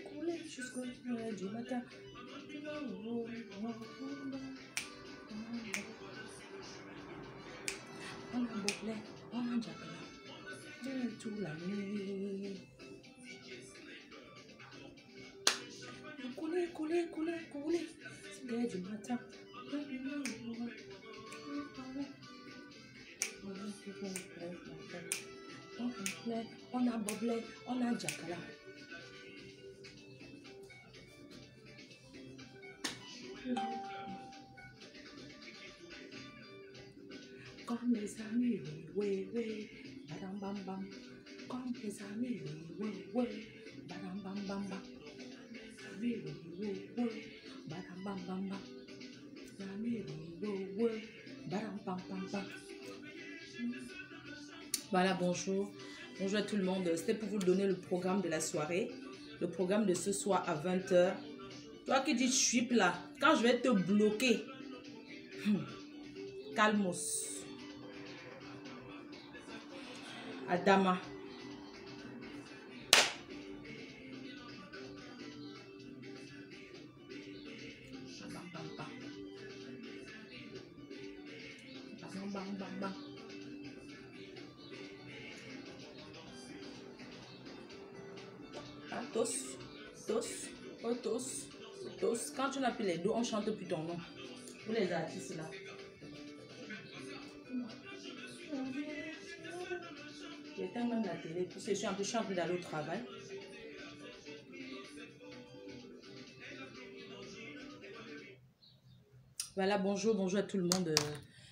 Couler jusqu'au du matin. On a Boblé, on a Jacqueline, toute la nuit. Couler, c'est du matin. On a Boblé, on a Jacqueline. Comme les amis, oui, badam bam bam. Comme les amis, oui, badam bam bam bam. Oui, badam bam bam bam. Amis, oui, badam bam bam bam. Voilà, bonjour. Bonjour à tout le monde. C'était pour vous donner le programme de la soirée. Le programme de ce soir à 20 h. Toi qui dis je suis là, quand je vais te bloquer, calmos. Adama. Tos. Quand tu n'as plus les dos, on chante plus ton nom. Pour les artistes là. J'éteins même la télé, parce que je suis un peu d'aller au travail. Voilà, bonjour à tout le monde.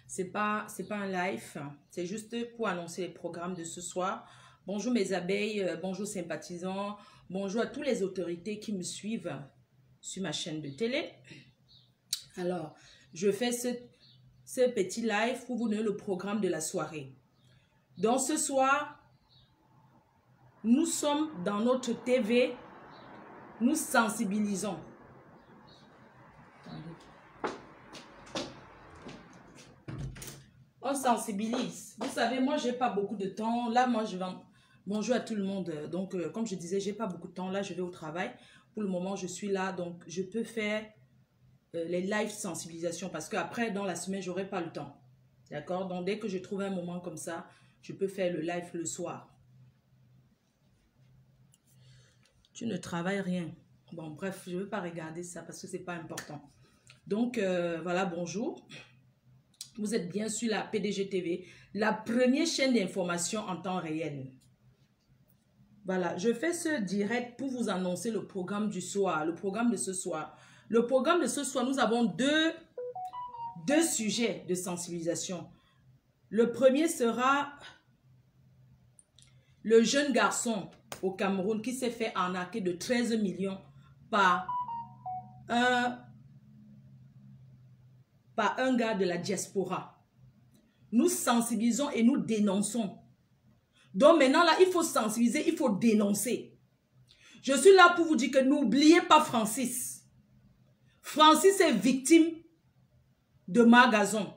C'est pas un live, c'est juste pour annoncer les programmes de ce soir. Bonjour mes abeilles, bonjour sympathisants, bonjour à toutes les autorités qui me suivent sur ma chaîne de télé. Alors, je fais ce petit live pour vous donner le programme de la soirée. Donc ce soir, nous sommes dans notre TV, nous sensibilisons. On sensibilise. Vous savez, moi, j'ai pas beaucoup de temps. Là, moi, je vais... Bonjour à tout le monde. Donc, comme je disais, j'ai pas beaucoup de temps. Là, je vais au travail. Pour le moment, je suis là. Donc, je peux faire les live sensibilisation parce qu'après, dans la semaine, j'aurai pas le temps. D'accord? Donc, dès que je trouve un moment comme ça, je peux faire le live le soir. Tu ne travailles rien. Bon, bref, je ne veux pas regarder ça parce que c'est pas important. Donc, voilà, bonjour. Vous êtes bien sur la PDG TV, la première chaîne d'information en temps réel. Voilà, je fais ce direct pour vous annoncer le programme du soir, le programme de ce soir. Le programme de ce soir, nous avons deux sujets de sensibilisation. Le premier sera le jeune garçon au Cameroun qui s'est fait arnaquer de 13 millions par un gars de la diaspora. Nous sensibilisons et nous dénonçons. Donc maintenant là, il faut sensibiliser, il faut dénoncer. Je suis là pour vous dire que n'oubliez pas Francis. Francis est victime de Magazon.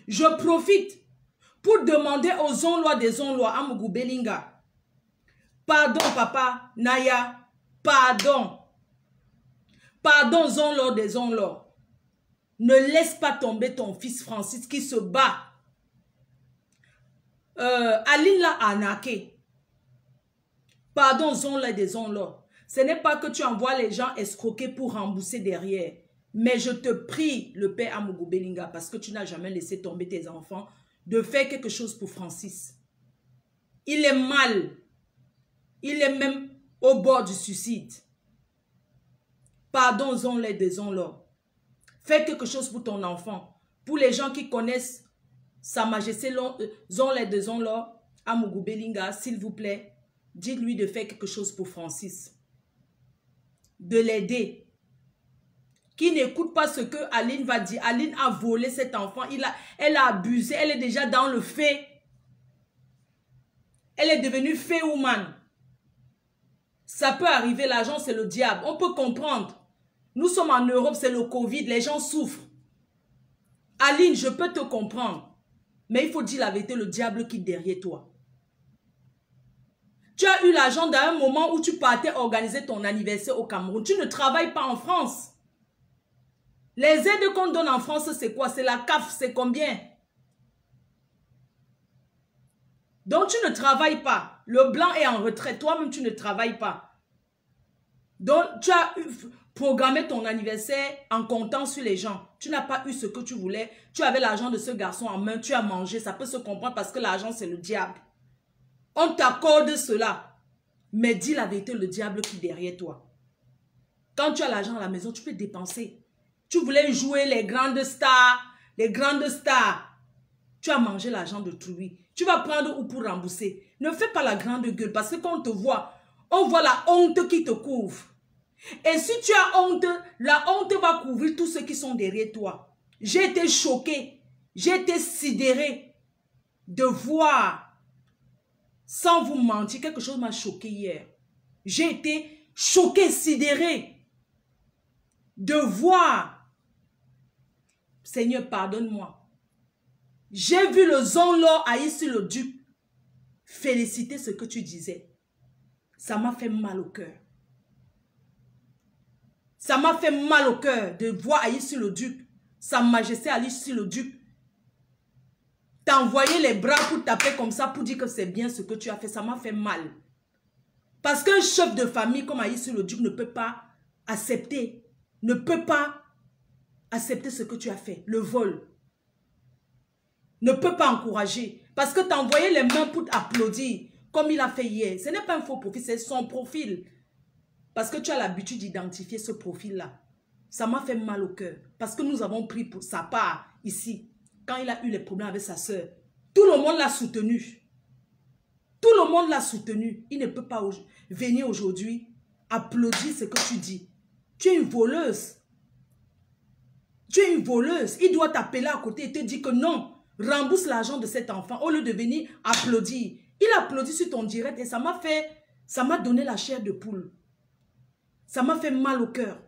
Je profite pour demander aux onlois des onlois, Amougou Belinga. Pardon papa, Naya, pardon. Pardon onlois des onlois. Ne laisse pas tomber ton fils Francis qui se bat. Aline l'a arnaqué. Pardon, zone-là des zones-là. Ce n'est pas que tu envoies les gens escroquer pour rembourser derrière. Mais je te prie, le père Amougou Belinga, parce que tu n'as jamais laissé tomber tes enfants, de faire quelque chose pour Francis. Il est mal. Il est même au bord du suicide. Pardon, zone-là des zones-là. Fais quelque chose pour ton enfant. Pour les gens qui connaissent Sa Majesté Zonle de Zonlo, Amougou Belinga, s'il vous plaît, dites-lui de faire quelque chose pour Francis. De l'aider. Qui n'écoute pas ce que Aline va dire. Aline a volé cet enfant. Elle a abusé. Elle est déjà dans le fait. Elle est devenue fait woman. Ça peut arriver. L'argent, c'est le diable. On peut comprendre. Nous sommes en Europe, c'est le Covid, les gens souffrent. Aline, je peux te comprendre. Mais il faut dire la vérité, le diable qui est derrière toi. Tu as eu l'argent dans un moment où tu partais organiser ton anniversaire au Cameroun. Tu ne travailles pas en France. Les aides qu'on donne en France, c'est quoi? C'est la CAF, c'est combien? Donc tu ne travailles pas. Le blanc est en retraite. Toi-même, tu ne travailles pas. Donc tu as programmé ton anniversaire en comptant sur les gens. Tu n'as pas eu ce que tu voulais. Tu avais l'argent de ce garçon en main. Tu as mangé. Ça peut se comprendre parce que l'argent, c'est le diable. On t'accorde cela. Mais dis la vérité, le diable qui est derrière toi. Quand tu as l'argent à la maison, tu peux dépenser. Tu voulais jouer les grandes stars. Les grandes stars. Tu as mangé l'argent de Trouy. Tu vas prendre où pour rembourser? Ne fais pas la grande gueule parce que quand on te voit, on voit la honte qui te couvre. Et si tu as honte, la honte va couvrir tous ceux qui sont derrière toi. J'ai été choquée. J'ai été sidérée de voir, sans vous mentir, quelque chose m'a choquée hier. J'ai été choquée, sidérée de voir. Seigneur, pardonne-moi. J'ai vu le Zonlo haïsser le duc féliciter ce que tu disais. Ça m'a fait mal au cœur. Ça m'a fait mal au cœur de voir haïsser le duc, Sa Majesté haïsser le duc, t'envoyer les bras pour taper comme ça pour dire que c'est bien ce que tu as fait. Ça m'a fait mal. Parce qu'un chef de famille comme haïsser le duc ne peut pas accepter, ce que tu as fait, le vol. Ne peut pas encourager. Parce que t'envoyer les mains pour applaudir, comme il a fait hier. Ce n'est pas un faux profil, c'est son profil. Parce que tu as l'habitude d'identifier ce profil-là. Ça m'a fait mal au cœur. Parce que nous avons pris pour sa part ici. Quand il a eu les problèmes avec sa soeur. Tout le monde l'a soutenu. Tout le monde l'a soutenu. Il ne peut pas venir aujourd'hui applaudir ce que tu dis. Tu es une voleuse. Tu es une voleuse. Il doit t'appeler à côté et te dire que non. Rembourse l'argent de cet enfant au lieu de venir applaudir. Il applaudit sur ton direct et ça m'a donné la chair de poule. Ça m'a fait mal au cœur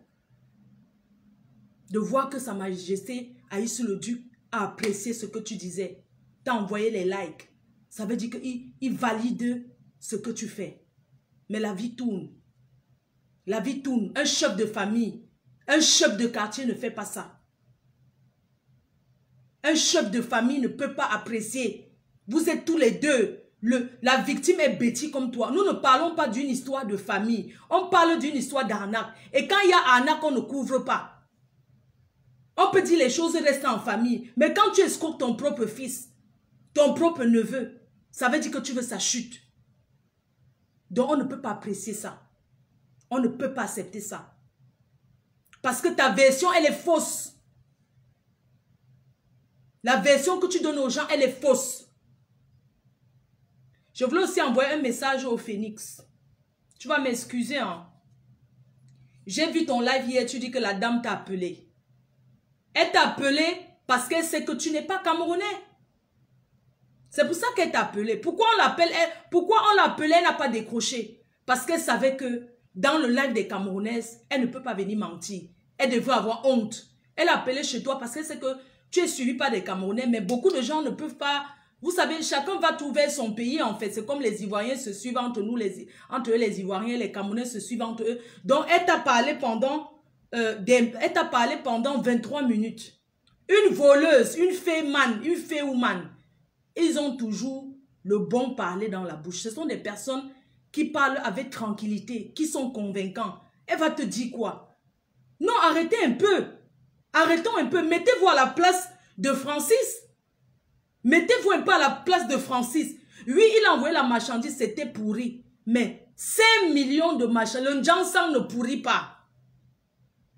de voir que Sa Majesté haïsser le duc a apprécié ce que tu disais. T'as envoyé les likes. Ça veut dire qu'il valide ce que tu fais. Mais la vie tourne. La vie tourne. Un chef de famille, un chef de quartier ne fait pas ça. Un chef de famille ne peut pas apprécier. Vous êtes tous les deux. La victime est bêtise comme toi. Nous ne parlons pas d'une histoire de famille. On parle d'une histoire d'arnaque. Et quand il y a arnaque, on ne couvre pas. On peut dire les choses restent en famille. Mais quand tu escroques ton propre fils, ton propre neveu, ça veut dire que tu veux sa chute. Donc on ne peut pas apprécier ça. On ne peut pas accepter ça. Parce que ta version, elle est fausse. La version que tu donnes aux gens, elle est fausse. Je voulais aussi envoyer un message au Phoenix. Tu vas m'excuser, hein. J'ai vu ton live hier, tu dis que la dame t'a appelé. Elle t'a appelé parce qu'elle sait que tu n'es pas Camerounais. C'est pour ça qu'elle t'a appelé. Pourquoi on l'appelle? Pourquoi on l'appelait? Elle n'a pas décroché. Parce qu'elle savait que dans le live des Camerounaises, elle ne peut pas venir mentir. Elle devrait avoir honte. Elle a appelé chez toi parce qu'elle sait que tu es suivi par des Camerounais, mais beaucoup de gens ne peuvent pas. Vous savez, chacun va trouver son pays en fait. C'est comme les Ivoiriens se suivent entre nous, entre eux les Ivoiriens, les Camerounais se suivent entre eux. Donc, elle t'a parlé pendant 23 minutes. Une voleuse, une féman, une féoumane. Ils ont toujours le bon parler dans la bouche. Ce sont des personnes qui parlent avec tranquillité, qui sont convaincants. Elle va te dire quoi? Non, arrêtez un peu. Arrêtons un peu. Mettez-vous à la place de Francis. Mettez-vous un peu à la place de Francis. Oui, il a envoyé la marchandise, c'était pourri. Mais 5 millions de marchandises, le Njansang ne pourrit pas.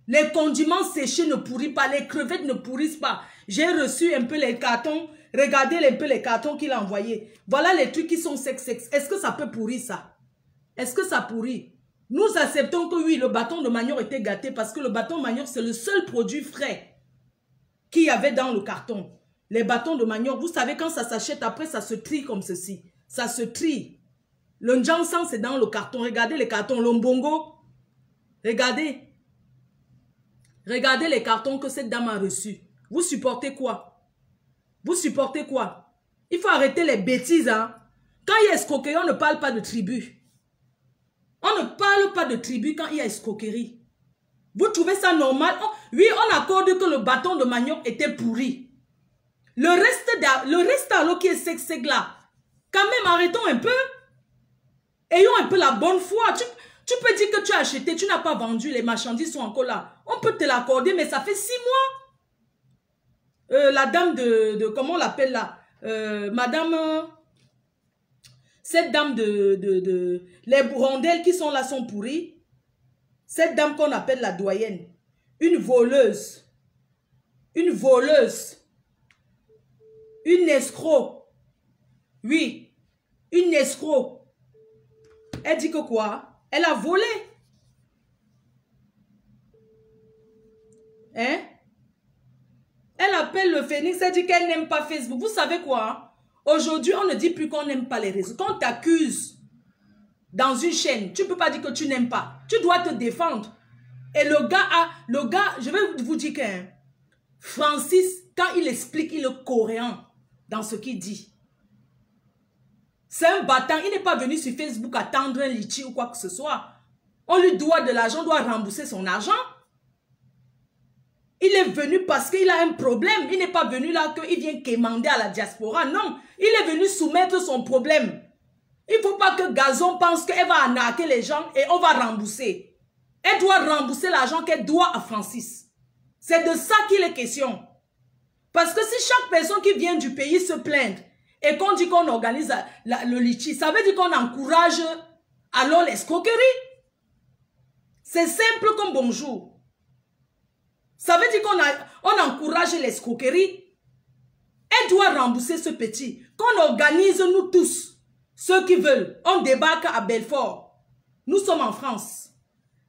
Les condiments séchés ne pourrissent pas. Les crevettes ne pourrissent pas. J'ai reçu un peu les cartons. Regardez un peu les cartons qu'il a envoyés. Voilà les trucs qui sont secs. Est-ce que ça peut pourrir ça? Est-ce que ça pourrit? Nous acceptons que oui, le bâton de manioc était gâté parce que le bâton de manioc, c'est le seul produit frais qu'il y avait dans le carton. Les bâtons de manioc, vous savez, quand ça s'achète, après, ça se trie comme ceci. Ça se trie. Le Njansang, c'est dans le carton. Regardez les cartons. Le Mbongo. Regardez. Regardez les cartons que cette dame a reçus. Vous supportez quoi? Vous supportez quoi? Il faut arrêter les bêtises, hein. Quand il y a escroquerie, on ne parle pas de tribu. On ne parle pas de tribu quand il y a escroquerie. Vous trouvez ça normal? Oui, on accorde que le bâton de manioc était pourri. Le reste alors qui est sec là, quand même arrêtons un peu. Ayons un peu la bonne foi. Tu peux dire que tu as acheté, tu n'as pas vendu, les marchandises sont encore là. On peut te l'accorder, mais ça fait 6 mois. La dame comment on l'appelle là? Madame... Cette dame les bourrondelles qui sont là sont pourries. Cette dame qu'on appelle la doyenne. Une voleuse. Une voleuse. Une escroc. Oui. Une escroc. Elle dit que quoi? Elle a volé. Hein? Elle appelle le Phénix. Elle dit qu'elle n'aime pas Facebook. Vous savez quoi? Aujourd'hui, on ne dit plus qu'on n'aime pas les réseaux. Quand on t'accuse dans une chaîne, tu ne peux pas dire que tu n'aimes pas. Tu dois te défendre. Et le gars, je vais vous dire que Francis, quand il explique, il est cohérent dans ce qu'il dit. C'est un battant. Il n'est pas venu sur Facebook attendre un litchi ou quoi que ce soit. On lui doit de l'argent, on doit rembourser son argent. Il est venu parce qu'il a un problème. Il n'est pas venu là qu'il vient quémander à la diaspora. Non, il est venu soumettre son problème. Il ne faut pas que Gazon pense qu'elle va arnaquer les gens et on va rembourser. Elle doit rembourser l'argent qu'elle doit à Francis. C'est de ça qu'il est question. Parce que si chaque personne qui vient du pays se plaint et qu'on dit qu'on organise le litchi, ça veut dire qu'on encourage alors l'escroquerie. C'est simple comme bonjour. Ça veut dire qu'on encourage l'escroquerie. Elle doit rembourser ce petit. Qu'on organise nous tous, ceux qui veulent. On débarque à Belfort. Nous sommes en France.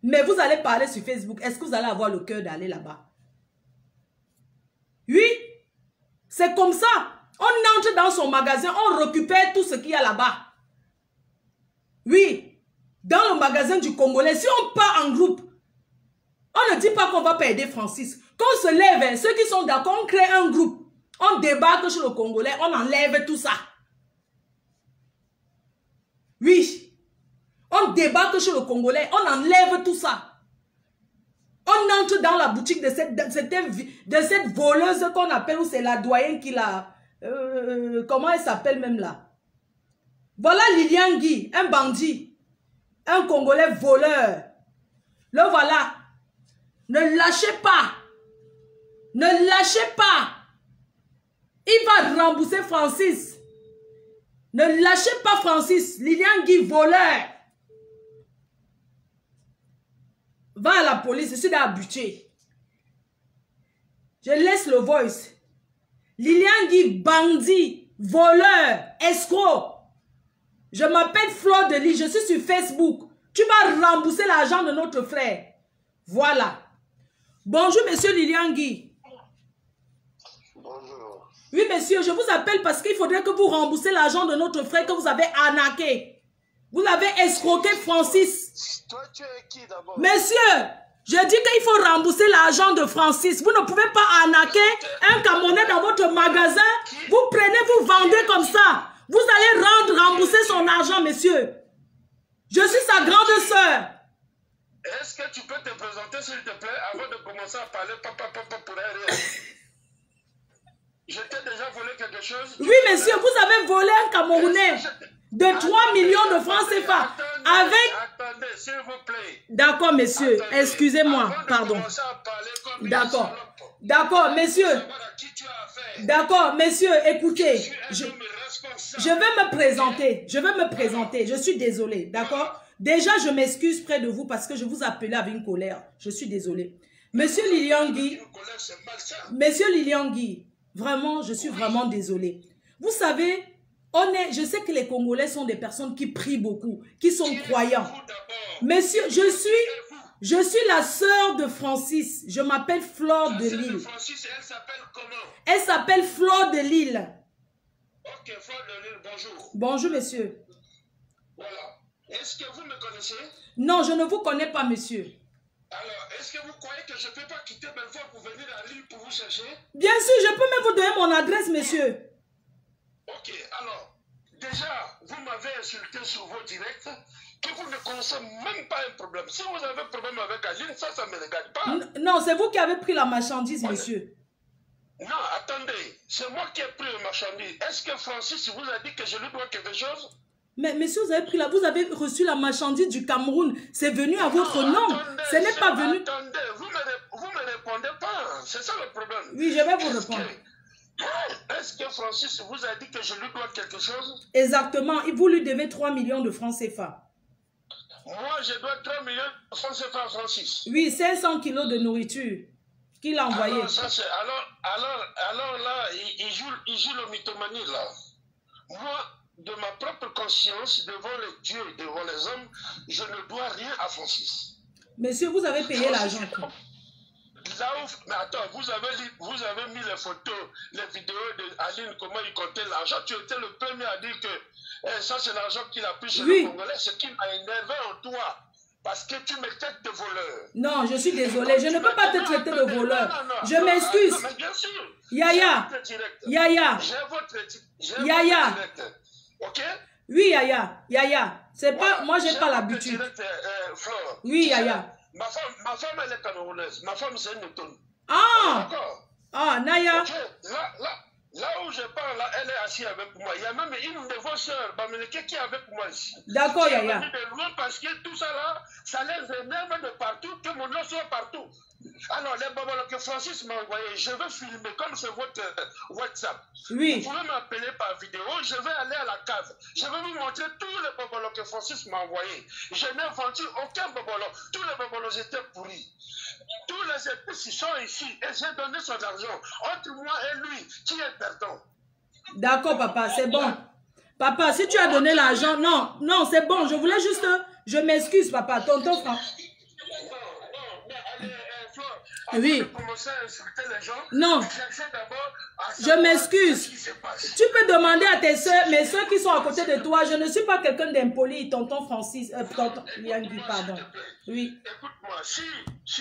Mais vous allez parler sur Facebook. Est-ce que vous allez avoir le cœur d'aller là-bas? Oui. C'est comme ça. On entre dans son magasin, on récupère tout ce qu'il y a là-bas. Oui. Dans le magasin du Congolais, si on part en groupe, on ne dit pas qu'on va pas aider Francis. Quand on se lève, ceux qui sont d'accord, on crée un groupe. On débarque sur le Congolais, on enlève tout ça. Oui. On débarque sur le Congolais, on enlève tout ça. On entre dans la boutique de cette voleuse qu'on appelle, ou c'est la doyenne qui l'a... comment elle s'appelle même là? Voilà Lilian Guy, un bandit. Un Congolais voleur. Le voilà. Ne lâchez pas. Ne lâchez pas. Il va rembourser Francis. Ne lâchez pas Francis. Lilian Guy, voleur. Va à la police. Je suis dans la butée. Je laisse le voice. Lilian Guy, bandit, voleur, escroc. Je m'appelle Fleur de Lys. Je suis sur Facebook. Tu vas rembourser l'argent de notre frère. Voilà. Bonjour, monsieur Lilian Guy. Bonjour. Oui, monsieur, je vous appelle parce qu'il faudrait que vous remboursez l'argent de notre frère que vous avez arnaqué. Vous avez escroqué Francis. Toi, tu es qui d'abord? Monsieur, je dis qu'il faut rembourser l'argent de Francis. Vous ne pouvez pas arnaquer un Camerounais dans votre magasin. Vous prenez, vous vendez comme ça. Vous allez rembourser son argent, monsieur. Je suis sa grande sœur. Est-ce que tu peux te présenter, s'il te plaît, avant de commencer à parler papa pour rien? Je t'ai déjà volé quelque chose? Oui, monsieur, vous avez volé un Camerounais de 3 millions de francs CFA. Attendez, s'il vous plaît. D'accord, monsieur. Excusez-moi. Pardon. D'accord. D'accord, monsieur. D'accord, monsieur, écoutez. Je vais me présenter. Je vais me présenter. Je suis désolée. D'accord? Déjà, je m'excuse près de vous parce que je vous appelais avec une colère. Je suis désolée. Monsieur Lilian Guy. Monsieur Lilian Guy. Vraiment, je suis vraiment désolée. Vous savez, je sais que les Congolais sont des personnes qui prient beaucoup, qui sont croyants. Monsieur, je suis la sœur de Francis. Je m'appelle Fleur de Lys. Elle s'appelle comment? Elle s'appelle Fleur de Lys. Ok, Fleur de Lys, bonjour. Bonjour, monsieur. Voilà. Est-ce que vous me connaissez? Non, je ne vous connais pas, monsieur. Alors, est-ce que vous croyez que je ne peux pas quitter Belfort pour venir à Lille pour vous chercher? Bien sûr, je peux même vous donner mon adresse, monsieur. Ok, alors, déjà, vous m'avez insulté sur vos directs que vous ne connaissez même pas un problème. Si vous avez un problème avec Aline, ça ne me regarde pas. Non, c'est vous qui avez pris la marchandise, monsieur. Non, attendez, c'est moi qui ai pris la marchandise. Est-ce que Francis vous a dit que je lui dois quelque chose? Mais monsieur, vous avez reçu la marchandise du Cameroun. C'est venu à votre nom. Attendez, Ce n'est pas venu. Attendez, vous me répondez pas. C'est ça le problème. Oui, je vais vous répondre. Est-ce que Francis vous a dit que je lui dois quelque chose? Exactement. Vous lui devez 3 millions de francs CFA. Moi, je dois 3 millions de francs CFA à Francis. Oui, 500 kilos de nourriture qu'il a envoyé. Alors là, il joue le mythomanie là. Moi, de ma propre conscience, devant les dieux, devant les hommes, je ne dois rien à Francis. Monsieur, vous avez payé l'argent. Là où, mais attends, vous avez mis les photos, les vidéos d'Aline, comment il comptait l'argent. Tu étais le premier à dire que ça, c'est l'argent qu'il a pris chez le Congolais. Ce qui m'a énervé en toi. Parce que tu me traites de voleur. Non, je suis désolé. Je ne peux pas te traiter de voleur. Je m'excuse. Mais bien sûr. Yaya. Yaya. Yaya. Ok? Oui, Yaya. Yaya. C'est pas, moi, j'ai pas l'habitude. Oui, Yaya. Ma femme, elle est camerounaise. Ma femme, c'est une autonome. Ah! D'accord. Ah, Naya. Okay. Là où je parle, là, elle est assise avec moi. Il y a même une de vos soeurs, Bameneke, qui est avec moi ici. D'accord, Yaya. De loin parce que tout ça là, ça les énerve de partout, que mon nom soit partout. Alors, les bobolos que Francis m'a envoyé, je vais filmer comme c'est votre WhatsApp. Oui. Vous pouvez m'appeler par vidéo, je vais aller à la cave. Je vais vous montrer tous les bobolos que Francis m'a envoyé. Je n'ai vendu aucun bobolo. Tous les bobolos étaient pourris. Tous les épices sont ici et j'ai donné son argent. Entre moi et lui, qui est perdant. D'accord, papa, c'est bon. Papa, si tu as donné l'argent, non, c'est bon. Je voulais juste... Je m'excuse, papa. Tonton Franck. Oui. Non. Je m'excuse. Tu peux demander à tes soeurs, mes soeurs qui sont à côté de toi. Je ne suis pas quelqu'un d'impoli, tonton Francis. Tonton Yangui, pardon. Oui. Écoute-moi, si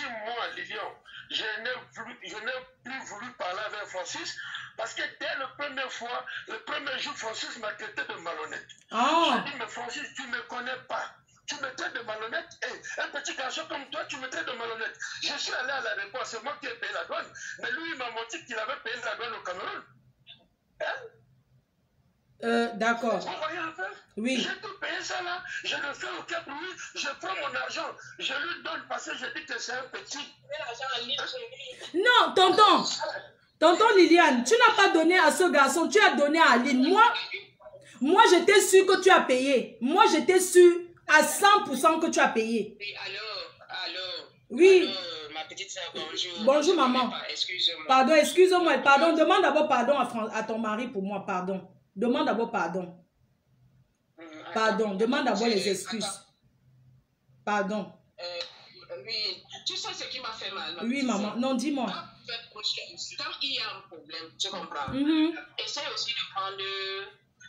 moi, Lilian, je n'ai plus voulu parler avec Francis, parce que dès la première fois, le premier jour, Francis m'a traité de malhonnête. Ah. Je dis, mais Francis, tu ne me connais pas. Tu me traites de malhonnête. Et un petit garçon comme toi, tu me traites de malhonnête. Je suis allé à l'aéroport, c'est moi qui ai payé la douane. Mais lui, il m'a menti qu'il avait payé la douane au Cameroun. Hein? D'accord. Vous voyez un peu? Oui. J'ai tout payé ça là. Je ne fais aucun bruit. Je prends mon argent. Je lui donne parce que je dis que c'est un petit. Non, tonton. Tonton Liliane, tu n'as pas donné à ce garçon, tu as donné à Aline. Moi j'étais sûre que tu as payé. Moi, j'étais sûre à 100% que tu as payé. Oui, alors. Oui. Ma petite soeur, bonjour. Bonjour, maman. Excuse-moi. Pardon, excuse-moi. Pardon, demande d'abord pardon à ton mari pour moi, pardon. Demande d'abord pardon. Pardon, demande d'abord les excuses. Pardon. Oui, tu sais ce qui m'a fait mal. Oui, maman. Non, dis-moi. Quand il y a un problème, tu comprends? Essaye aussi de prendre...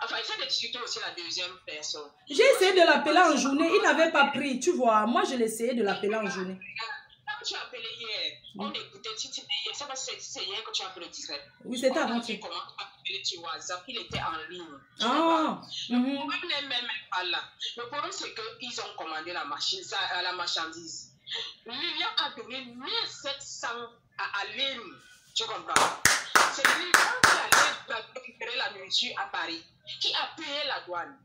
Enfin, essaye de discuter aussi la deuxième personne. J'ai essayé de l'appeler en journée. Il n'avait pas pris, tu vois. Moi, je l'ai essayé de l'appeler en journée. Quand tu as appelé hier, on écoutait, c'est hier que tu as appelé le 17. Oui, c'était avant-hier. Comment tu as appelé sur WhatsApp, il était en ligne. Ah. Le problème n'est même pas là. Le problème, c'est qu'ils ont commandé la marchandise. Lilian a donné 1700 à Aline. Tu comprends? C'est Lilian qui allait récupérer la nourriture à Paris, qui a payé la douane.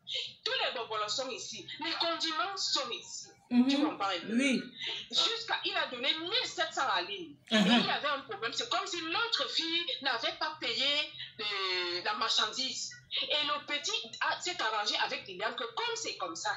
Tous les bobolos sont ici. Les condiments sont ici. Tu comprends? Oui. Il a donné 1700 à Aline. Et il y avait un problème. C'est comme si l'autre fille n'avait pas payé la marchandise. Et le petit s'est arrangé avec Lilian que comme c'est comme ça,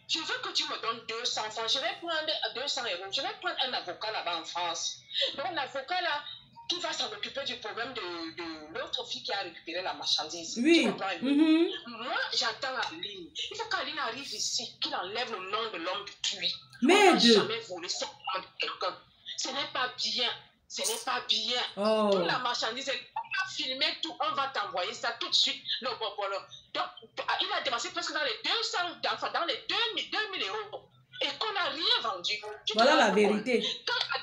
je veux que tu me donnes 200 francs. Je vais prendre 200 €. Je vais prendre un avocat là-bas en France. Donc l'avocat là, qui va s'en occuper du problème de l'autre fille qui a récupéré la marchandise. Oui. Tu comprends? Moi, j'attends Aline. Il faut qu'Aline arrive ici, qu'il enlève le nom de l'homme de lui. Mais on n'a jamais volé son nom de quelqu'un. Ce n'est pas bien. Ce n'est pas bien. Oh. Pour la marchandise, on va filmer tout. On va t'envoyer ça tout de suite. Le bobolo. Donc, il a dépensé presque dans les 200, dans les 2000 €. Et qu'on n'a rien vendu. Voilà la vérité. Quand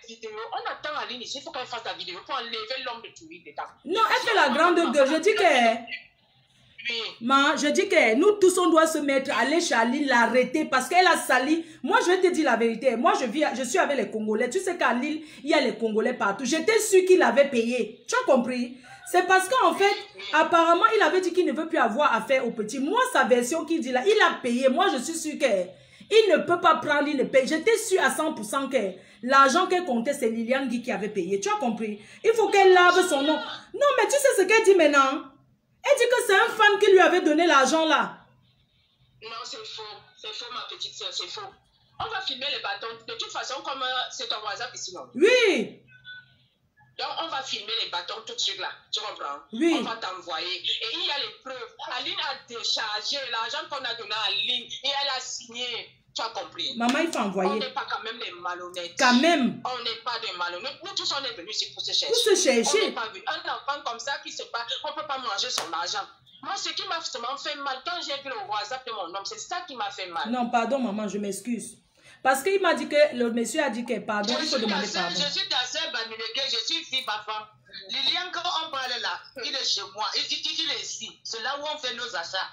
vidéo. On attend Aline ici, il faut qu'elle fasse la vidéo pour enlever l'homme de Touy dedans. Non, elle fait la grande œuvre. Je dis que... Oui. Je dis que nous tous, on doit se mettre, aller chez Aline, l'arrêter parce qu'elle a sali. Moi, je vais te dire la vérité. Moi, je suis avec les Congolais. Tu sais qu'à Lille, il y a les Congolais partout. J'étais sûre qu'il avait payé. Tu as compris? C'est parce qu'en fait, apparemment, il avait dit qu'il ne veut plus avoir affaire au petit. Moi, sa version qu'il dit là, il a payé. Moi, je suis sûre qu'il ne peut pas prendre, il ne paye. J'étais sûre à 100% que l'argent qu'elle comptait, c'est Liliane Guy qui avait payé. Tu as compris? Il faut qu'elle lave son nom. Non, mais tu sais ce qu'elle dit maintenant? Elle dit que c'est un fan qui lui avait donné l'argent là. Non, c'est faux ma petite soeur, c'est faux. On va filmer les bâtons. De toute façon, comme c'est ton WhatsApp ici, non? Oui. Donc, on va filmer les bâtons tout de suite là. Tu comprends? Oui. On va t'envoyer. Et il y a les preuves. Aline a déchargé l'argent qu'on a donné à Aline et elle a signé. Tu as compris? Maman, il faut envoyer. On n'est pas quand même des malhonnêtes. Quand même. On n'est pas des malhonnêtes. Nous tous, on est venus ici pour se chercher. Pour se chercher. On n'est pas venus. Un enfant comme ça qui se bat, on ne peut pas manger son argent. Moi, ce qui m'a fait mal, quand j'ai vu le WhatsApp de mon homme, c'est ça qui m'a fait mal. Non, pardon, maman, je m'excuse. Parce qu'il m'a dit que, le monsieur a dit que, pardon, il faut demander pardon. Je suis ta soeur Bamileke, je suis fille papa. Liliane, quand on parle là, il est chez moi, il est ici. C'est là où on fait nos achats.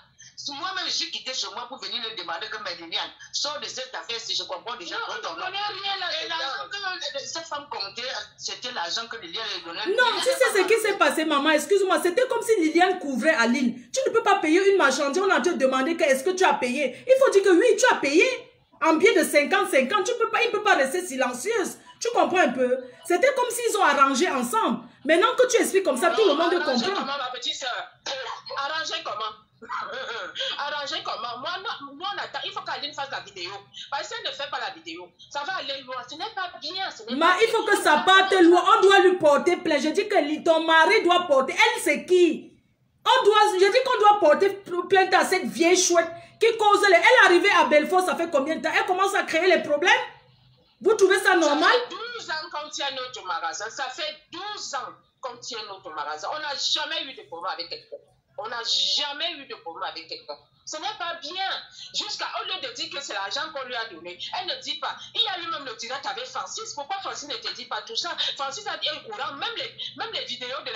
Moi-même, je suis quitté chez moi pour venir le demander comme Liliane. Sors de cette affaire si je comprends déjà. Non, on ne connaît rien là. Et l'argent que cette femme comptait, c'était l'argent que Liliane lui donnait. Non, tu sais ce qui s'est passé, maman, excuse-moi, c'était comme si Liliane couvrait Aline. Tu ne peux pas payer une marchandise, on a te demandé que est-ce que tu as payé. Il faut dire que oui, tu as payé. En biais de 50-50, il ne peut pas rester silencieuse. Tu comprends un peu? C'était comme s'ils ont arrangé ensemble. Maintenant que tu expliques comme ça, tout le monde comprend. Arranger comment, ma petite soeur? Arranger comment? Arranger comment? Moi, on attend. Il faut qu'Aline fasse la vidéo. Parce qu'elle ne fait pas la vidéo. Ça va aller loin. Ce n'est pas bien. Il faut que ça parte loin. On doit lui porter plainte. Je dis que ton mari doit porter. Elle, c'est qui? Je dis qu'on doit porter plainte à cette vieille chouette qui cause. Elle est arrivée à Belfort, ça fait combien de temps? Elle commence à créer les problèmes? Vous trouvez ça normal? Ça fait 12 ans qu'on tient notre magasin. Ça fait 12 ans qu'on tient notre magasin. On n'a jamais eu de problème avec quelqu'un. On n'a jamais eu de problème avec quelqu'un. Ce n'est pas bien. Au lieu de dire que c'est l'argent qu'on lui a donné, elle ne dit pas. Il y a eu même le direct avec Francis. Pourquoi Francis ne te dit pas tout ça? Francis a dit un courant, même les vidéos de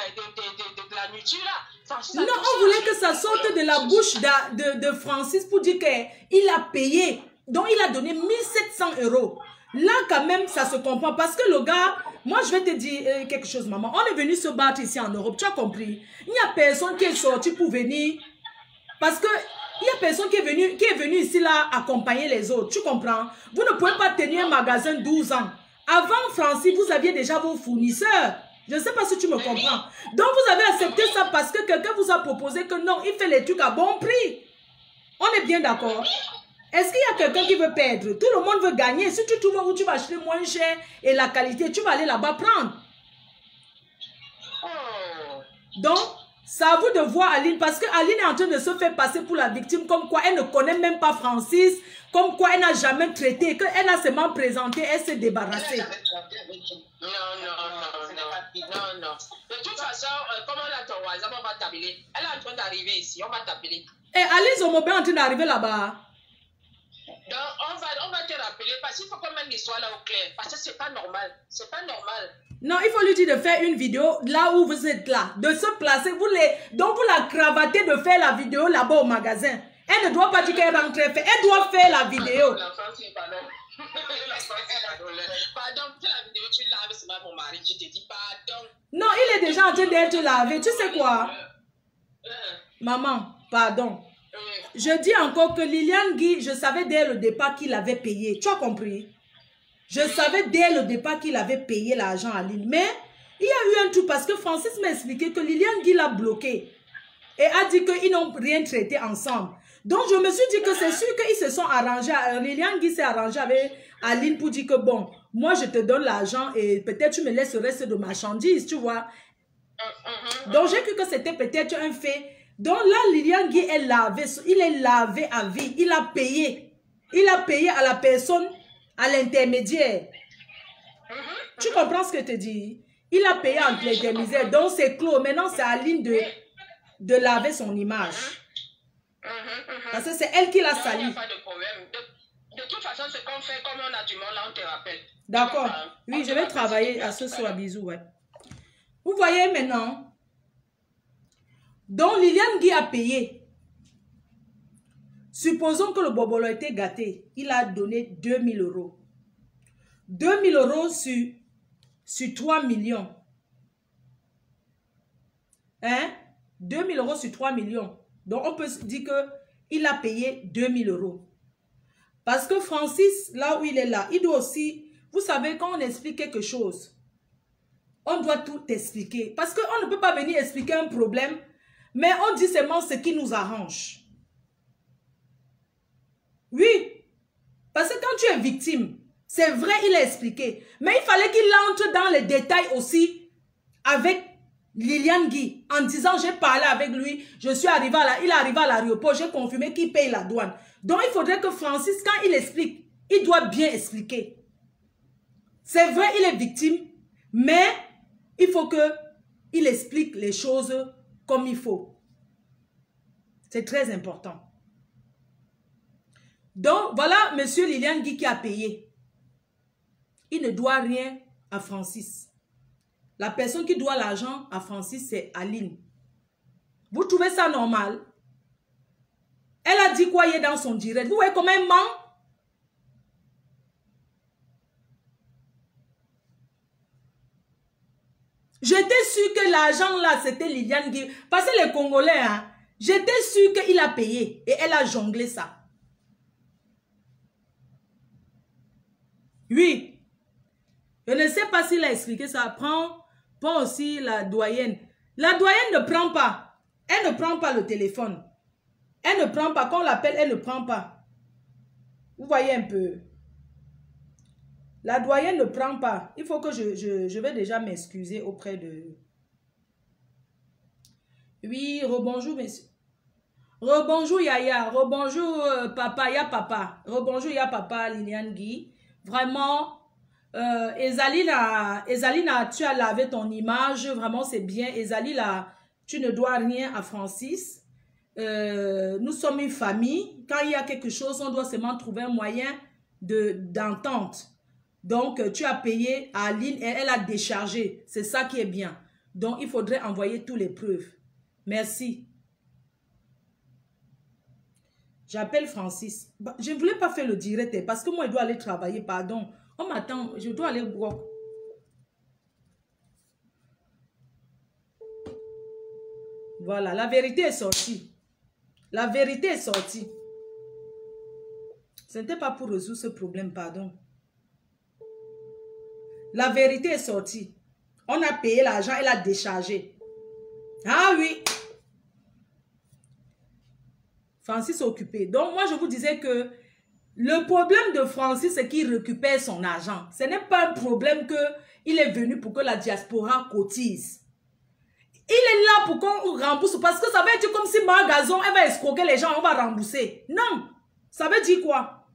la nourriture là. Francis non, on voulait que ça sorte de la bouche de Francis pour dire qu'il a payé. Donc il a donné 1700 €. Là, quand même, ça se comprend. Parce que le gars, moi, je vais te dire quelque chose, maman. On est venu se battre ici en Europe. Tu as compris? Il n'y a personne qui est sorti pour venir. Parce que il n'y a personne qui est venu ici, là, accompagner les autres. Tu comprends? Vous ne pouvez pas tenir un magasin 12 ans. Avant, Francis, vous aviez déjà vos fournisseurs. Je ne sais pas si tu me comprends. Donc, vous avez accepté ça parce que quelqu'un vous a proposé que non, il fait les trucs à bon prix. On est bien d'accord? Est-ce qu'il y a quelqu'un qui veut perdre? Tout le monde veut gagner. Si tu trouves où tu vas acheter moins cher et la qualité, tu vas aller là-bas prendre. Donc, c'est à vous de voir Aline. Parce que Aline est en train de se faire passer pour la victime. Comme quoi, elle ne connaît même pas Francis. Comme quoi, elle n'a jamais traité. Qu'elle a seulement présenté, elle s'est débarrassée. Non. De toute façon, comme on a ton WhatsApp, on va t'appeler. Elle est en train d'arriver ici, on va t'appeler. Et Alice Omobe est en train d'arriver là-bas. Donc, on va te rappeler parce qu'il faut quand même l'histoire là au clair. Parce que c'est pas normal. C'est pas normal. Non, il faut lui dire de faire une vidéo là où vous êtes là. De se placer. Donc, vous la cravatez de faire la vidéo là-bas au magasin. Elle ne doit pas dire qu'elle rentre. Elle doit faire la vidéo. Pardon, fais la vidéo, tu laves, c'est pas mon mari. Je te dis pardon. Non, il est déjà en train d'être lavé. Tu sais quoi? Maman, pardon. Je dis encore que Liliane Guy, je savais dès le départ qu'il avait payé. Tu as compris? Je savais dès le départ qu'il avait payé l'argent à Lille. Mais il y a eu un truc parce que Francis m'a expliqué que Liliane Guy l'a bloqué. Et a dit qu'ils n'ont rien traité ensemble. Donc je me suis dit que c'est sûr qu'ils se sont arrangés. Liliane Guy s'est arrangé avec Aline pour dire que bon, moi je te donne l'argent et peut-être tu me laisses le reste de marchandises, tu vois. Donc j'ai cru que c'était peut-être un fait. Donc là, Liliane Guy est lavé, il est lavé à vie, il a payé. Il a payé à la personne, à l'intermédiaire. Tu comprends ce que je te dis? Il a payé entre l'intermédiaire, donc c'est clos. Maintenant, c'est à Aline de laver son image. Parce que c'est elle qui l'a sali. Il n'y a pas de problème. De toute façon, ce qu'on fait, comme on a du monde, là, on te rappelle. D'accord. Oui, je vais travailler à ce soir. Bisous, ouais. Vous voyez maintenant. Donc, Liliane Guy a payé. Supposons que le bobolo était gâté. Il a donné 2000 euros. 2000 euros sur 3 millions. Hein? 2000 euros sur 3 millions. Donc, on peut dire qu'il a payé 2000 euros. Parce que Francis, là où il est là, il doit aussi... Vous savez, quand on explique quelque chose, on doit tout expliquer. Parce qu'on ne peut pas venir expliquer un problème, mais on dit seulement ce qui nous arrange. Oui. Parce que quand tu es victime, c'est vrai, il a expliqué. Mais il fallait qu'il entre dans les détails aussi avec Liliane Guy, en disant, j'ai parlé avec lui, je suis arrivé il est arrivé à l'aéroport, j'ai confirmé qu'il paye la douane. Donc, il faudrait que Francis, quand il explique, il doit bien expliquer. C'est vrai, il est victime, mais il faut qu'il explique les choses comme il faut. C'est très important. Donc, voilà M. Liliane Guy qui a payé. Il ne doit rien à Francis. La personne qui doit l'argent à Francis, c'est Aline. Vous trouvez ça normal? Elle a dit quoi hier dans son direct? Vous voyez comment elle ment? J'étais sûre que l'argent là, c'était Liliane Guy. Parce que les Congolais, hein, j'étais sûre qu'il a payé. Et elle a jonglé ça. Oui. Je ne sais pas s'il a expliqué ça. Prends aussi la doyenne. La doyenne ne prend pas. Elle ne prend pas le téléphone. Elle ne prend pas. Quand on l'appelle, elle ne prend pas. Vous voyez un peu. La doyenne ne prend pas. Il faut que je vais déjà m'excuser auprès de... Oui, rebonjour, messieurs. Rebonjour, Yaya. Rebonjour, papa. Ya papa. Rebonjour, ya papa, Liliane Guy. Vraiment... Ezalina, tu as lavé ton image, vraiment c'est bien. Ezalina, tu ne dois rien à Francis. Nous sommes une famille. Quand il y a quelque chose, on doit seulement trouver un moyen d'entente. Donc, tu as payé à Aline et elle a déchargé. C'est ça qui est bien. Donc, il faudrait envoyer toutes les preuves. Merci. J'appelle Francis. Je ne voulais pas faire le direct parce que moi, je dois aller travailler, pardon. On m'attend, je dois aller boire. Voilà, la vérité est sortie. La vérité est sortie. Ce n'était pas pour résoudre ce problème, pardon. La vérité est sortie. On a payé l'argent, elle a déchargé. Ah oui. Francis est occupé. Donc, moi, je vous disais que le problème de Francis, c'est qu'il récupère son argent. Ce n'est pas un problème qu'il est venu pour que la diaspora cotise. Il est là pour qu'on rembourse. Parce que ça veut dire comme si Margazon, elle va escroquer les gens, on va rembourser. Non. Ça veut dire quoi?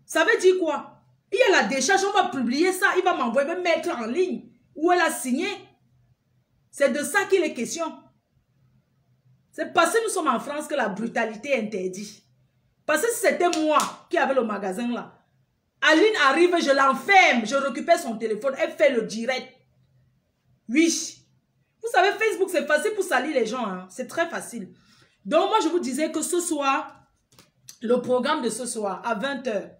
Ça veut dire quoi? Il y a la décharge, on va publier ça. Il va m'envoyer, me mettre en ligne. Où elle a signé. C'est de ça qu'il est question. C'est parce que nous sommes en France que la brutalité est interdite. Parce que si c'était moi qui avait le magasin là, Aline arrive, je l'enferme, je récupère son téléphone, elle fait le direct. Oui. Vous savez, Facebook, c'est facile pour salir les gens. Hein? C'est très facile. Donc, moi, je vous disais que ce soir, le programme de ce soir, à 20h.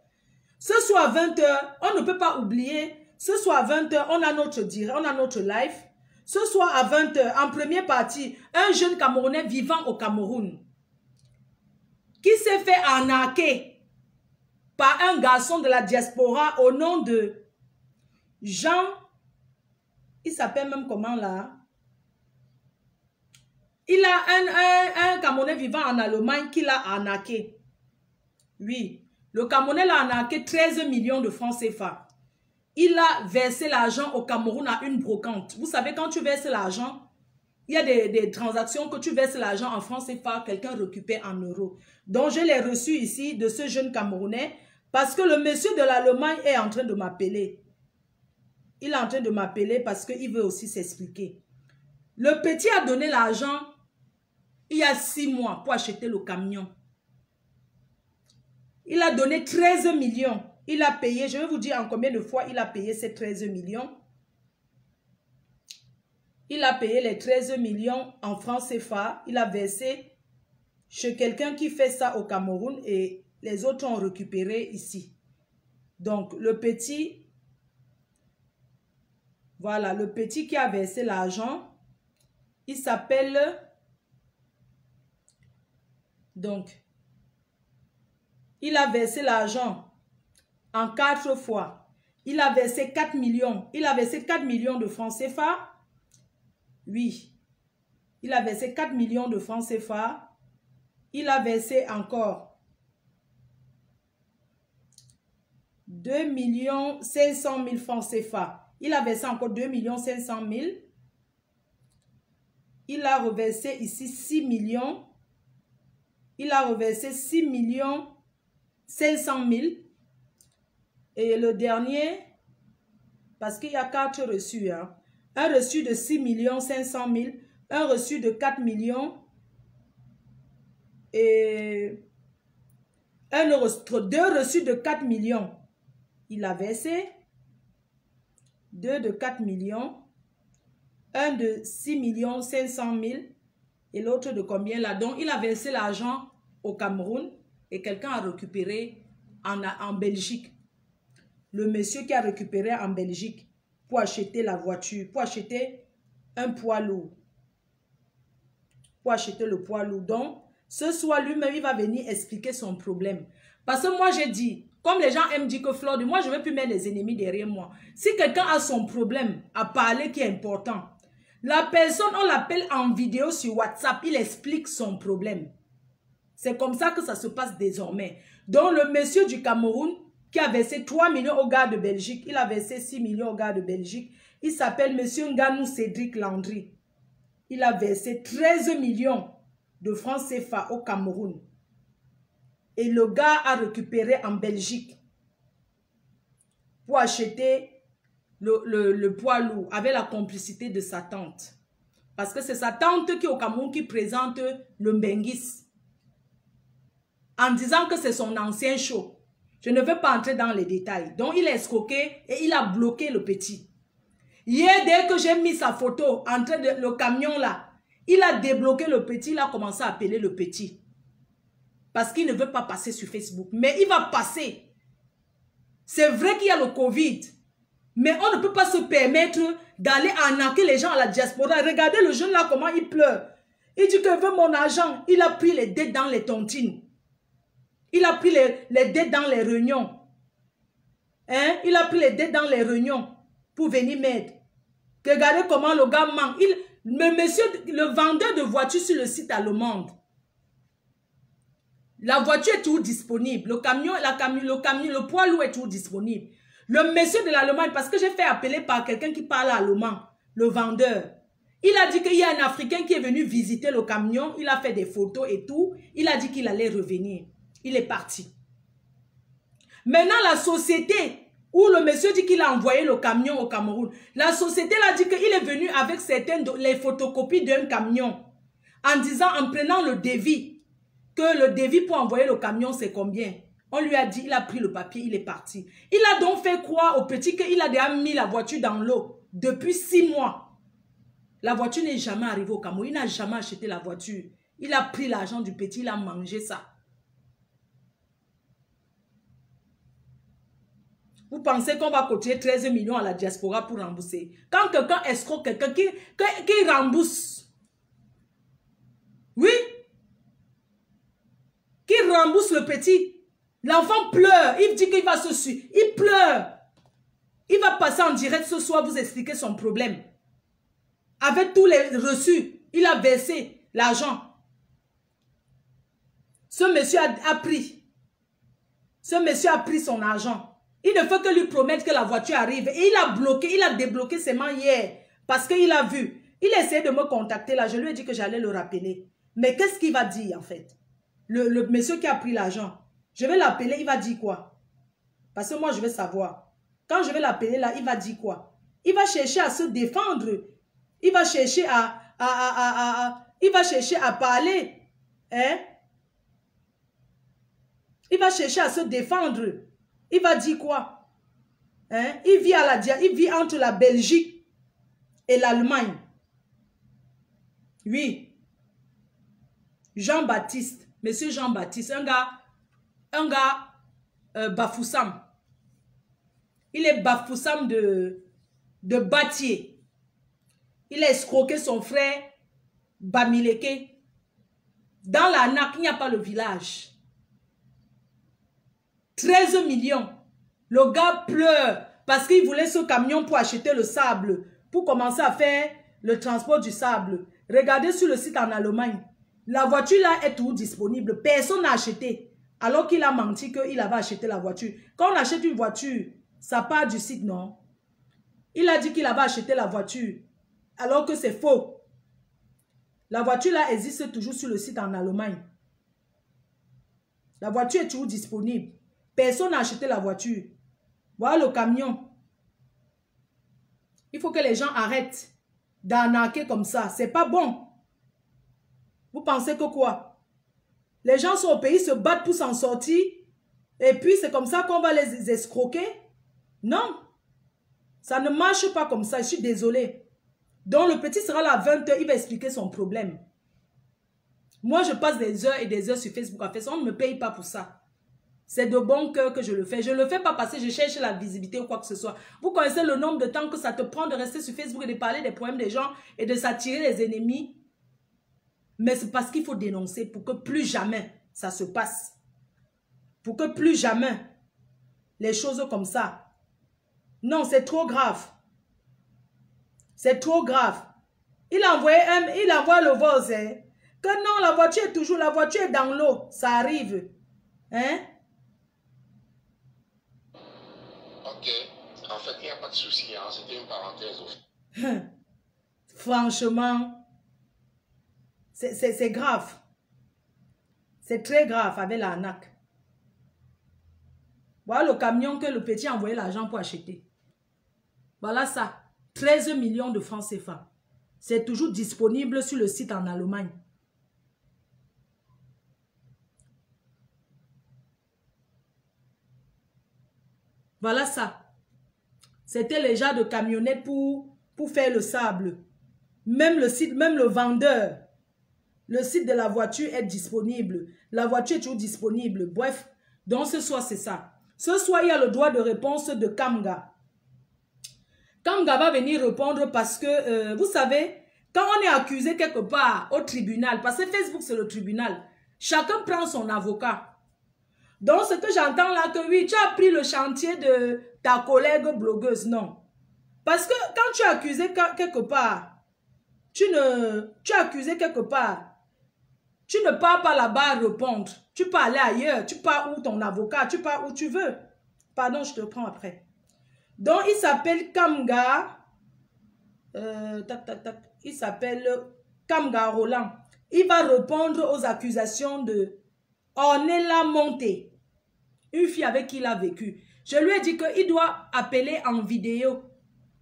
Ce soir, à 20h, on ne peut pas oublier, ce soir, à 20h, on a notre direct, on a notre live. Ce soir, à 20h, en première partie, un jeune Camerounais vivant au Cameroun, qui s'est fait arnaquer par un garçon de la diaspora au nom de Jean, il s'appelle même comment là? Il a un Camerounais vivant en Allemagne qui l'a arnaqué. Oui, le Camerounais l'a arnaqué 13 millions de francs CFA. Il a versé l'argent au Cameroun à une brocante. Vous savez, quand tu verses l'argent, il y a des transactions que tu verses l'argent en francs CFA, quelqu'un récupère en euros. Donc, je l'ai reçu ici de ce jeune Camerounais parce que le monsieur de l'Allemagne est en train de m'appeler. Il est en train de m'appeler parce qu'il veut aussi s'expliquer. Le petit a donné l'argent il y a 6 mois pour acheter le camion. Il a donné 13 millions. Il a payé, je vais vous dire en combien de fois il a payé ces 13 millions. Il a payé les 13 millions en francs CFA. Il a versé chez quelqu'un qui fait ça au Cameroun et les autres ont récupéré ici. Donc, le petit, voilà, le petit qui a versé l'argent, il s'appelle, donc, il a versé l'argent en 4 fois. Il a versé 4 millions. Il a versé 4 millions de francs CFA. Oui. Il a versé 4 millions de francs CFA. Il a versé encore 2 500 000 francs CFA. Il a versé encore 2 500 000. Il a reversé ici 6 millions. Il a reversé 6 500 000. Et le dernier, parce qu'il y a 4 reçus, hein. Un reçu de 6 500 000, un reçu de 4 millions et deux reçus de 4 millions. Il a versé 2 de 4 millions, un de 6 500 000 et l'autre de combien là? Donc, il a versé l'argent au Cameroun et quelqu'un a récupéré en Belgique. Le monsieur qui a récupéré en Belgique pour acheter la voiture, pour acheter un poids lourd. Pour acheter le poids lourd. Donc, ce soir, lui-même, il va venir expliquer son problème. Parce que moi, j'ai dit, comme les gens aiment dire que Flore, moi, je ne vais plus mettre les ennemis derrière moi. Si quelqu'un a son problème à parler qui est important, la personne, on l'appelle en vidéo sur WhatsApp, il explique son problème. C'est comme ça que ça se passe désormais. Donc, le monsieur du Cameroun, qui a versé 3 millions au gars de Belgique, il a versé 6 millions au gars de Belgique, il s'appelle monsieur Nganou Cédric Landry. Il a versé 13 millions de francs CFA au Cameroun. Et le gars a récupéré en Belgique pour acheter le poids lourd avec la complicité de sa tante. Parce que c'est sa tante qui est au Cameroun qui présente le Mbenguis. En disant que c'est son ancien show. Je ne veux pas entrer dans les détails. Donc il a escroqué et il a bloqué le petit. Hier, dès que j'ai mis sa photo entre le camion là, il a débloqué le petit, il a commencé à appeler le petit. Parce qu'il ne veut pas passer sur Facebook. Mais il va passer. C'est vrai qu'il y a le Covid. Mais on ne peut pas se permettre d'aller arnaquer les gens à la diaspora. Regardez le jeune là, comment il pleure. Il dit qu'il veut mon argent. Il a pris les dettes dans les tontines. Il a pris les dettes dans les réunions. Hein? Il a pris les dettes dans les réunions pour venir m'aider. Regardez comment le gars manque. Le vendeur de voitures sur le site Allemande. La voiture est toujours disponible. Le poids lourd est toujours disponible. Le monsieur de l'Allemagne, parce que j'ai fait appeler par quelqu'un qui parle allemand, le vendeur. Il a dit qu'il y a un Africain qui est venu visiter le camion. Il a fait des photos et tout. Il a dit qu'il allait revenir. Il est parti. Maintenant, la société où le monsieur dit qu'il a envoyé le camion au Cameroun, la société l'a dit qu'il est venu avec les photocopies d'un camion en disant, en prenant le devis, que le devis pour envoyer le camion, c'est combien? On lui a dit, il a pris le papier, il est parti. Il a donc fait croire au petit qu'il a déjà mis la voiture dans l'eau depuis 6 mois. La voiture n'est jamais arrivée au Cameroun. Il n'a jamais acheté la voiture. Il a pris l'argent du petit, il a mangé ça. Vous pensez qu'on va cotiser 13 millions à la diaspora pour rembourser? Quand quelqu'un escroque quelqu'un qui rembourse. Oui. Qui rembourse le petit. L'enfant pleure. Il dit qu'il va se suivre. Il pleure. Il va passer en direct ce soir vous expliquer son problème. Avec tous les reçus, il a versé l'argent. Ce monsieur a pris. Ce monsieur a pris son argent. Il ne faut que lui promettre que la voiture arrive. Et il a bloqué, il a débloqué ses mains hier. Parce qu'il a vu. Il essaie de me contacter là. Je lui ai dit que j'allais le rappeler. Mais qu'est-ce qu'il va dire en fait? Le monsieur qui a pris l'argent. Je vais l'appeler, il va dire quoi? Parce que moi je veux savoir. Quand je vais l'appeler là, il va dire quoi? Il va chercher à se défendre. Il va chercher il va chercher à parler. Hein? Il va chercher à se défendre. Il va dire quoi? Hein? Il vit entre la Belgique et l'Allemagne. Oui. Jean-Baptiste. Monsieur Jean-Baptiste. Un gars Bafoussam. Il est Bafoussam de Batier. Il a escroqué son frère Bamileke. Dans la NAC, il n'y a pas le village. 13 millions. Le gars pleure parce qu'il voulait ce camion pour acheter le sable, pour commencer à faire le transport du sable. Regardez sur le site en Allemagne. La voiture là est toujours disponible. Personne n'a acheté. Alors qu'il a menti qu'il avait acheté la voiture. Quand on achète une voiture, ça part du site, non? Il a dit qu'il avait acheté la voiture. Alors que c'est faux. La voiture là existe toujours sur le site en Allemagne. La voiture est toujours disponible. Personne n'a acheté la voiture. Voilà le camion. Il faut que les gens arrêtent d'arnaquer comme ça. C'est pas bon. Vous pensez que quoi? Les gens sont au pays, se battent pour s'en sortir. Et puis c'est comme ça qu'on va les escroquer? Non. Ça ne marche pas comme ça. Je suis désolée. Donc le petit sera là à 20 h. Il va expliquer son problème. Moi, je passe des heures et des heures sur Facebook à faire ça. On ne me paye pas pour ça. C'est de bon cœur que je le fais. Je ne le fais pas parce que je cherche la visibilité ou quoi que ce soit. Vous connaissez le nombre de temps que ça te prend de rester sur Facebook et de parler des problèmes des gens et de s'attirer les ennemis. Mais c'est parce qu'il faut dénoncer pour que plus jamais ça se passe. Pour que plus jamais les choses comme ça. Non, c'est trop grave. C'est trop grave. Il envoie le voice. Hein? Que non, la voiture est dans l'eau. Ça arrive. Hein? Ok. En fait, il n'y a pas de souci. Hein? C'était une parenthèse. Franchement, c'est grave. C'est très grave avec l'arnaque. Voilà le camion que le petit a envoyé l'argent pour acheter. Voilà ça. 13 millions de francs CFA. C'est toujours disponible sur le site en Allemagne. Voilà ça. C'était les gens de camionnettes pour faire le sable. Même le site, même le vendeur. Le site de la voiture est disponible. La voiture est toujours disponible. Bref, donc ce soir, c'est ça. Ce soir, il y a le droit de réponse de Kamga. Kamga va venir répondre parce que, vous savez, quand on est accusé quelque part au tribunal, parce que Facebook, c'est le tribunal, chacun prend son avocat. Donc, ce que j'entends là, que oui, tu as pris le chantier de ta collègue blogueuse, non. Parce que quand tu es accusé quelque part, tu es accusé quelque part, tu ne pars pas là-bas répondre. Tu peux aller ailleurs, tu pars où ton avocat, tu pars où tu veux. Pardon, je te prends après. Donc, il s'appelle Kamga. Il s'appelle Kamga Roland. Il va répondre aux accusations de Ornella Monté, une fille avec qui il a vécu. Je lui ai dit qu'il doit appeler en vidéo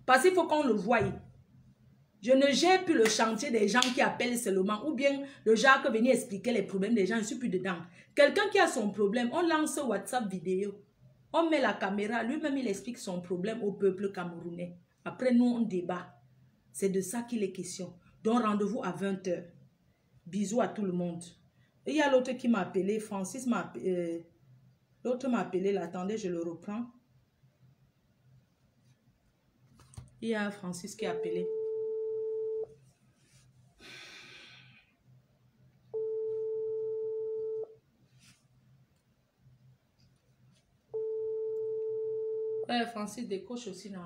parce qu'il faut qu'on le voie. Je ne gère plus le chantier des gens qui appellent seulement ou bien le genre qui venir expliquer les problèmes des gens. Je ne suis plus dedans. Quelqu'un qui a son problème, on lance WhatsApp vidéo. On met la caméra, lui-même il explique son problème au peuple camerounais. Après nous on débat. C'est de ça qu'il est question. Donc rendez-vous à 20 h. Bisous à tout le monde. Et il y a l'autre qui m'a appelé, Francis m'a appelé. L'autre m'a appelé, là, attendez, je le reprends. Il y a Francis qui a appelé. Ouais, Francis décroche aussi, non?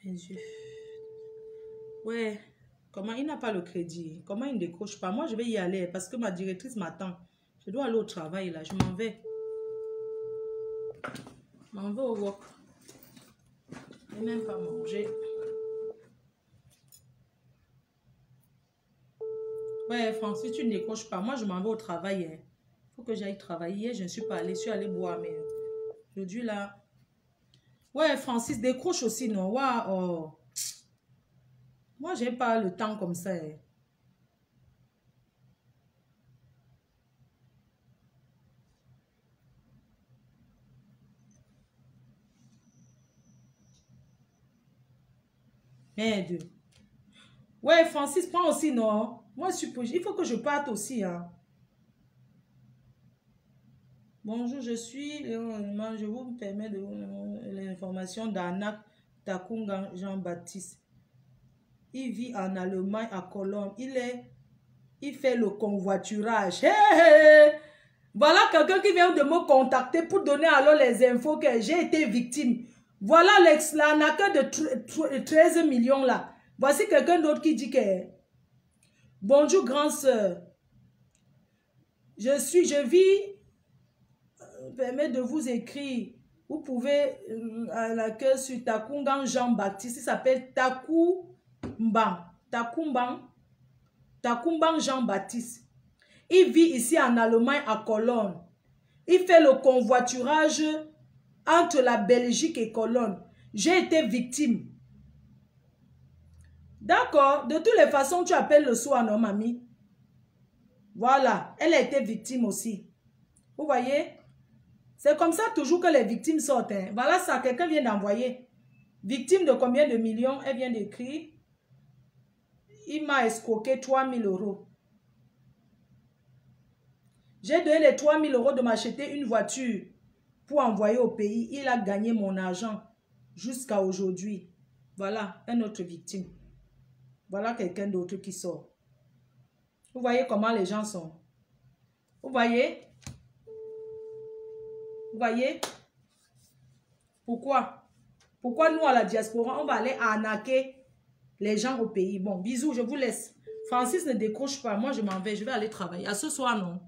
Mes yeux. Ouais. Comment il n'a pas le crédit? Comment il ne décroche pas? Moi, je vais y aller parce que ma directrice m'attend. Je dois aller au travail, là. Je m'en vais. Je m'en vais au work. Je n'ai même pas mangé. Ouais, Francis, tu ne décroches pas. Moi, je m'en vais au travail. Il faut que j'aille travailler. Je ne suis pas allée. Je suis allée boire, mais aujourd'hui, là... Ouais, Francis, décroche aussi, non? Ouais, oh. Moi, j'ai pas le temps comme ça. Hein. Merde. Ouais, Francis, prends aussi, non? Moi, il faut que je parte aussi, hein. Bonjour, je vous permets de l'information d'Anak Takunga Jean-Baptiste. Il vit en Allemagne, à Cologne. Il fait le convoiturage. Hey, hey. Voilà quelqu'un qui vient de me contacter pour donner alors les infos que j'ai été victime. Voilà l'arnaqueur de 13 millions là. Voici quelqu'un d'autre qui dit que... Bonjour, grande sœur. Je vis... Permet de vous écrire. Vous pouvez à l'accueil sur Takungan Jean-Baptiste. Il s'appelle Takumban Jean-Baptiste. Il vit ici en Allemagne à Cologne. Il fait le convoiturage entre la Belgique et Cologne. J'ai été victime. D'accord. De toutes les façons, tu appelles le soir, non, mamie? Voilà. Elle a été victime aussi. Vous voyez? C'est comme ça toujours que les victimes sortent. Hein. Voilà ça, quelqu'un vient d'envoyer. Victime de combien de millions? Elle vient d'écrire. Il m'a escroqué 3 000 euros. J'ai donné les 3 000 euros de m'acheter une voiture pour envoyer au pays. Il a gagné mon argent jusqu'à aujourd'hui. Voilà, une autre victime. Voilà quelqu'un d'autre qui sort. Vous voyez comment les gens sont. Vous voyez? Vous voyez? Pourquoi? Pourquoi nous, à la diaspora, on va aller arnaquer les gens au pays? Bon, bisous, je vous laisse. Francis ne décroche pas. Moi, je m'en vais. Je vais aller travailler. À ce soir, non.